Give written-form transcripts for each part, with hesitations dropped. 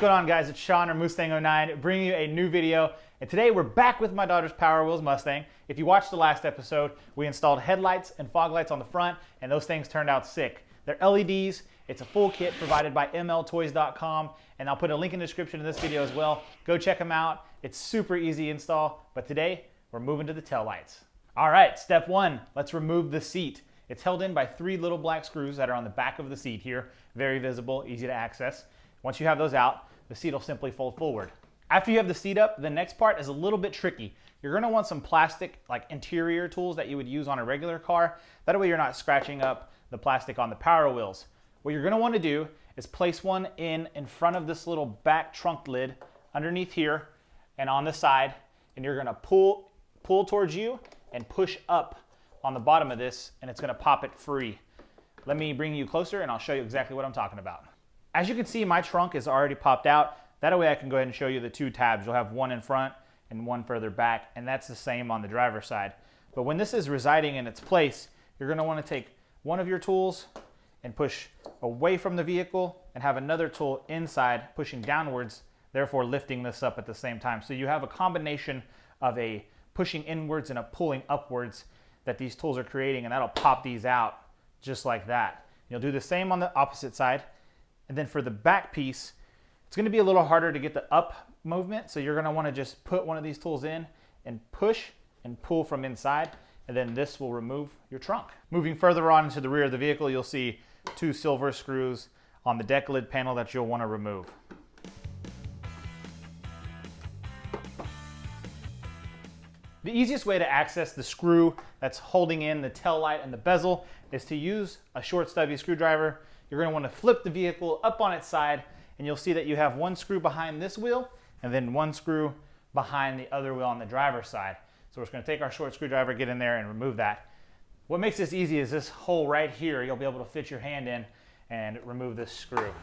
going on, guys? It's Sean or Mustang 09 bringing you a new video, and today we're back with my daughter's Power Wheels Mustang. If you watched the last episode, we installed headlights and fog lights on the front, and those things turned out sick. They're LEDs. It's a full kit provided by mltoys.com, and I'll put a link in the description of this video as well. Go check them out. It's super easy install, but today we're moving to the tail lights. All right, step one, let's remove the seat. It's held in by 3 little black screws that are on the back of the seat here. Very visible, easy to access. Once you have those out, the seat will simply fold forward. After you have the seat up, the next part is a little bit tricky. You're gonna want some plastic, like interior tools that you would use on a regular car. That way you're not scratching up the plastic on the Power Wheels. What you're gonna wanna do is place one in front of this little back trunk lid underneath here and on the side, and you're gonna pull towards you and push up on the bottom of this, and it's gonna pop it free. Let me bring you closer and I'll show you exactly what I'm talking about. As you can see, my trunk is already popped out. That way I can go ahead and show you the 2 tabs. You'll have one in front and one further back, and that's the same on the driver's side. But when this is residing in its place, you're gonna wanna take one of your tools and push away from the vehicle and have another tool inside pushing downwards, therefore lifting this up at the same time. So you have a combination of a pushing inwards and a pulling upwards that these tools are creating, and that'll pop these out just like that. You'll do the same on the opposite side. And then for the back piece, it's gonna be a little harder to get the up movement, so you're gonna wanna just put one of these tools in and push and pull from inside, and then this will remove your trunk. Moving further on into the rear of the vehicle, you'll see 2 silver screws on the deck lid panel that you'll wanna remove. The easiest way to access the screw that's holding in the tail light and the bezel is to use a short stubby screwdriver. You're going to want to flip the vehicle up on its side, and you'll see that you have one screw behind this wheel and then one screw behind the other wheel on the driver's side. So we're just going to take our short screwdriver, get in there and remove that. What makes this easy is this hole right here. You'll be able to fit your hand in and remove this screw.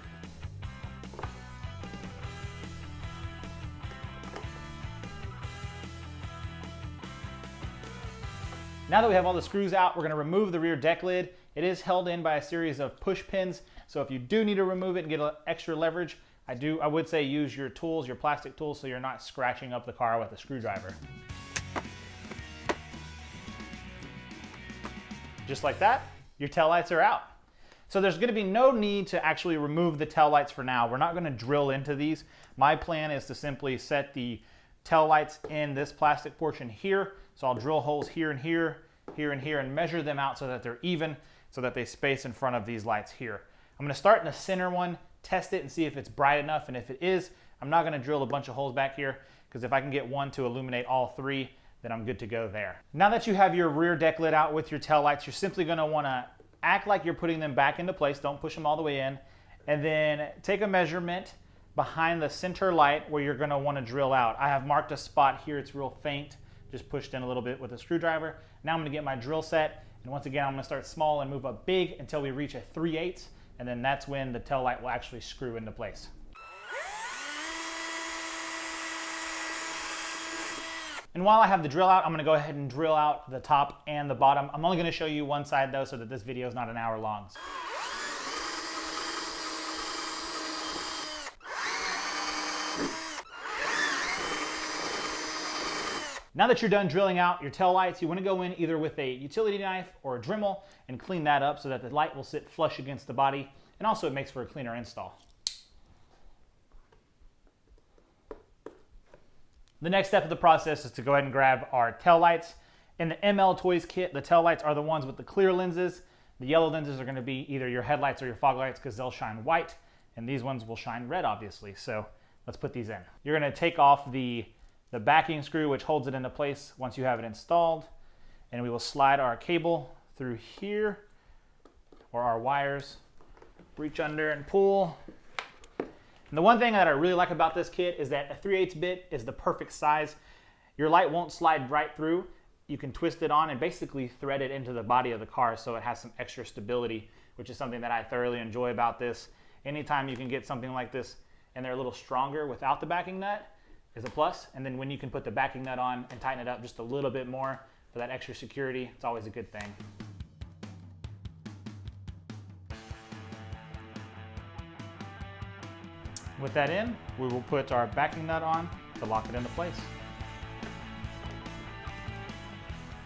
Now that we have all the screws out, we're going to remove the rear deck lid. It is held in by a series of push pins, so if you do need to remove it and get extra leverage, I would say use your tools, your plastic tools, so you're not scratching up the car with a screwdriver. Just like that, your taillights are out. So there's going to be no need to actually remove the taillights for now. We're not going to drill into these. My plan is to simply set the taillights in this plastic portion here. So I'll drill holes here and here, here and here, and measure them out so that they're even, so that they space in front of these lights here. I'm gonna start in the center one, test it and see if it's bright enough, and if it is, I'm not gonna drill a bunch of holes back here, because if I can get one to illuminate all 3, then I'm good to go there. Now that you have your rear deck lid out with your tail lights, you're simply gonna wanna act like you're putting them back into place, don't push them all the way in, and then take a measurement behind the center light where you're gonna wanna drill out. I have marked a spot here, it's real faint, just pushed in a little bit with a screwdriver. Now I'm gonna get my drill set, and once again, I'm gonna start small and move up big until we reach a 3/8, and then that's when the tail light will actually screw into place. And while I have the drill out, I'm gonna go ahead and drill out the top and the bottom. I'm only gonna show you one side though, so that this video is not an hour long. Now that you're done drilling out your tail lights, you want to go in either with a utility knife or a Dremel and clean that up so that the light will sit flush against the body, and also it makes for a cleaner install. The next step of the process is to go ahead and grab our tail lights. In the ML Toys kit, the tail lights are the ones with the clear lenses. The yellow lenses are going to be either your headlights or your fog lights, because they'll shine white, and these ones will shine red, obviously. So let's put these in. You're going to take off the backing screw, which holds it into place once you have it installed, and we will slide our cable through here, or our wires, reach under and pull. And the one thing that I really like about this kit is that a 3/8 bit is the perfect size. Your light won't slide right through. You can twist it on and basically thread it into the body of the car, so it has some extra stability, which is something that I thoroughly enjoy about this. Anytime you can get something like this and they're a little stronger without the backing nut is a plus. And then when you can put the backing nut on and tighten it up just a little bit more for that extra security, it's always a good thing. With that in, we will put our backing nut on to lock it into place.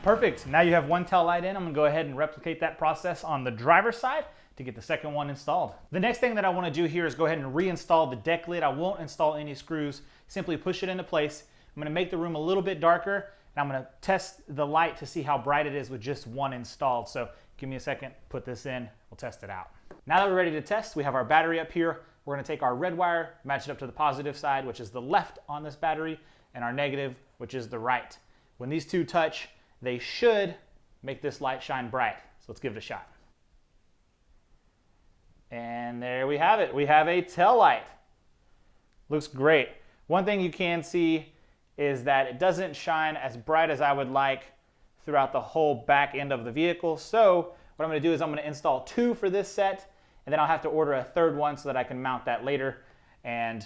Perfect, now you have one tail light in. I'm gonna go ahead and replicate that process on the driver's side to get the second one installed. The next thing that I wanna do here is go ahead and reinstall the deck lid. I won't install any screws, simply push it into place. I'm gonna make the room a little bit darker, and I'm gonna test the light to see how bright it is with just one installed. So give me a second, put this in, we'll test it out. Now that we're ready to test, we have our battery up here. We're gonna take our red wire, match it up to the positive side, which is the left on this battery, and our negative, which is the right. When these two touch, they should make this light shine bright. So let's give it a shot. And there we have it. We have a tail light. Looks great. One thing you can see is that it doesn't shine as bright as I would like throughout the whole back end of the vehicle. So what I'm gonna do is I'm gonna install two for this set, and then I'll have to order a third one so that I can mount that later and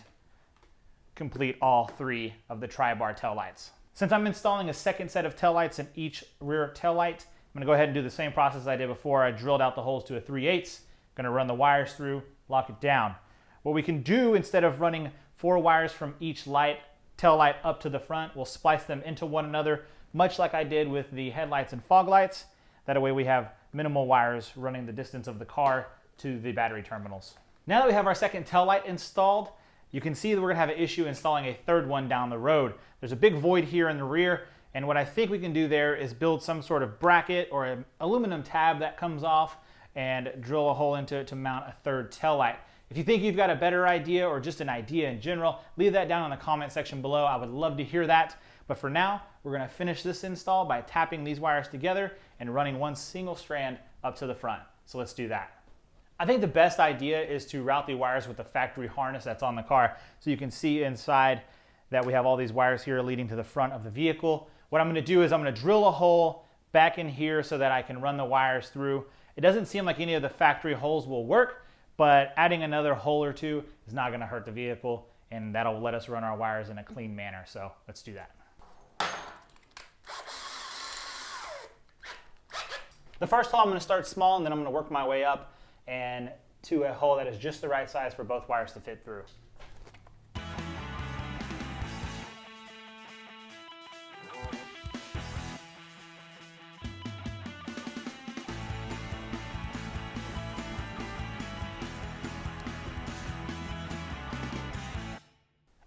complete all three of the tri-bar tail lights. Since I'm installing a second set of tail lights in each rear tail light, I'm gonna go ahead and do the same process I did before. I drilled out the holes to a 3/8, gonna run the wires through, lock it down. What we can do, instead of running 4 wires from each tail light up to the front, we'll splice them into one another, much like I did with the headlights and fog lights. That way we have minimal wires running the distance of the car to the battery terminals. Now that we have our second tail light installed, you can see that we're gonna have an issue installing a third one down the road. There's a big void here in the rear, and what I think we can do there is build some sort of bracket or an aluminum tab that comes off and drill a hole into it to mount a third tail light. If you think you've got a better idea or just an idea in general, leave that down in the comment section below. I would love to hear that. But for now, we're gonna finish this install by tapping these wires together and running one single strand up to the front. So let's do that. I think the best idea is to route the wires with the factory harness that's on the car. So you can see inside that we have all these wires here leading to the front of the vehicle. What I'm gonna do is I'm gonna drill a hole back in here so that I can run the wires through. It doesn't seem like any of the factory holes will work, but adding another hole or two is not gonna hurt the vehicle, and that'll let us run our wires in a clean manner. So let's do that. The first hole I'm gonna start small, and then I'm gonna work my way up and to a hole that is just the right size for both wires to fit through.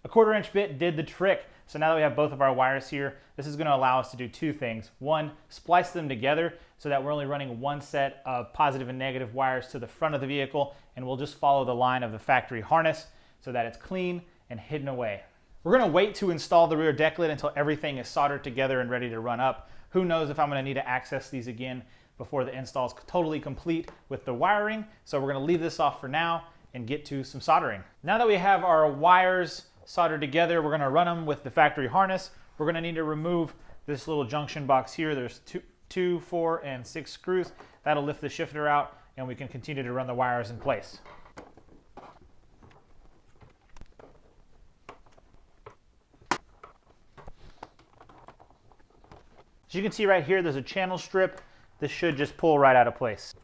A 1/4" bit did the trick. So now that we have both of our wires here, this is going to allow us to do two things. One, splice them together so that we're only running one set of positive and negative wires to the front of the vehicle, and we'll just follow the line of the factory harness so that it's clean and hidden away. We're going to wait to install the rear deck lid until everything is soldered together and ready to run up. Who knows if I'm going to need to access these again before the install is totally complete with the wiring. So we're going to leave this off for now and get to some soldering. Now that we have our wires soldered together, we're gonna run them with the factory harness. We're gonna need to remove this little junction box here. There's two, 4, and 6 screws. That'll lift the shifter out, and we can continue to run the wires in place. As you can see right here, there's a channel strip. This should just pull right out of place.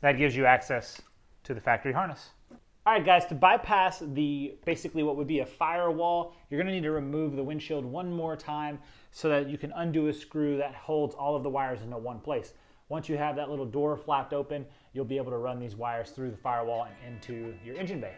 That gives you access to the factory harness. All right, guys, to bypass basically what would be a firewall, you're gonna need to remove the windshield one more time so that you can undo a screw that holds all of the wires into one place. Once you have that little door flapped open, you'll be able to run these wires through the firewall and into your engine bay.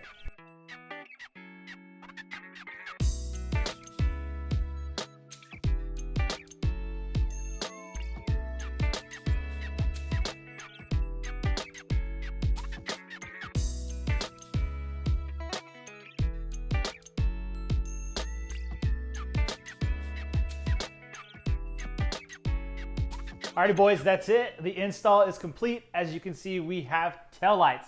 Alrighty boys, that's it. The install is complete. As you can see, we have tail lights.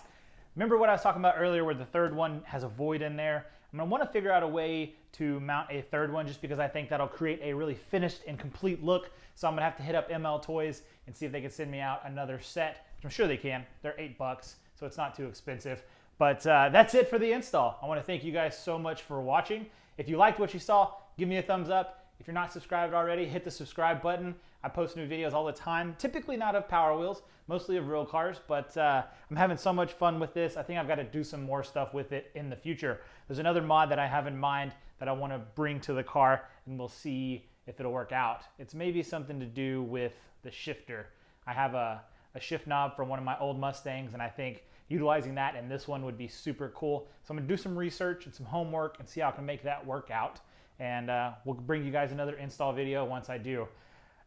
Remember what I was talking about earlier where the third one has a void in there? I'm gonna wanna figure out a way to mount a third one just because I think that'll create a really finished and complete look. So I'm gonna have to hit up ML Toys and see if they can send me out another set, which I'm sure they can. They're $8, so it's not too expensive. But that's it for the install. I wanna thank you guys so much for watching. If you liked what you saw, give me a thumbs up. If you're not subscribed already, hit the subscribe button. I post new videos all the time, typically not of Power Wheels, mostly of real cars, but I'm having so much fun with this. I think I've got to do some more stuff with it in the future. There's another mod that I have in mind that I want to bring to the car, and we'll see if it'll work out. It's maybe something to do with the shifter. I have a shift knob from one of my old Mustangs, and I think utilizing that in this one would be super cool. So I'm gonna do some research and some homework and see how I can make that work out. And we'll bring you guys another install video once I do.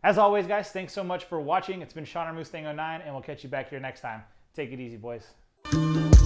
As always, guys, thanks so much for watching. It's been Sean or Mustang 09, and we'll catch you back here next time. Take it easy, boys.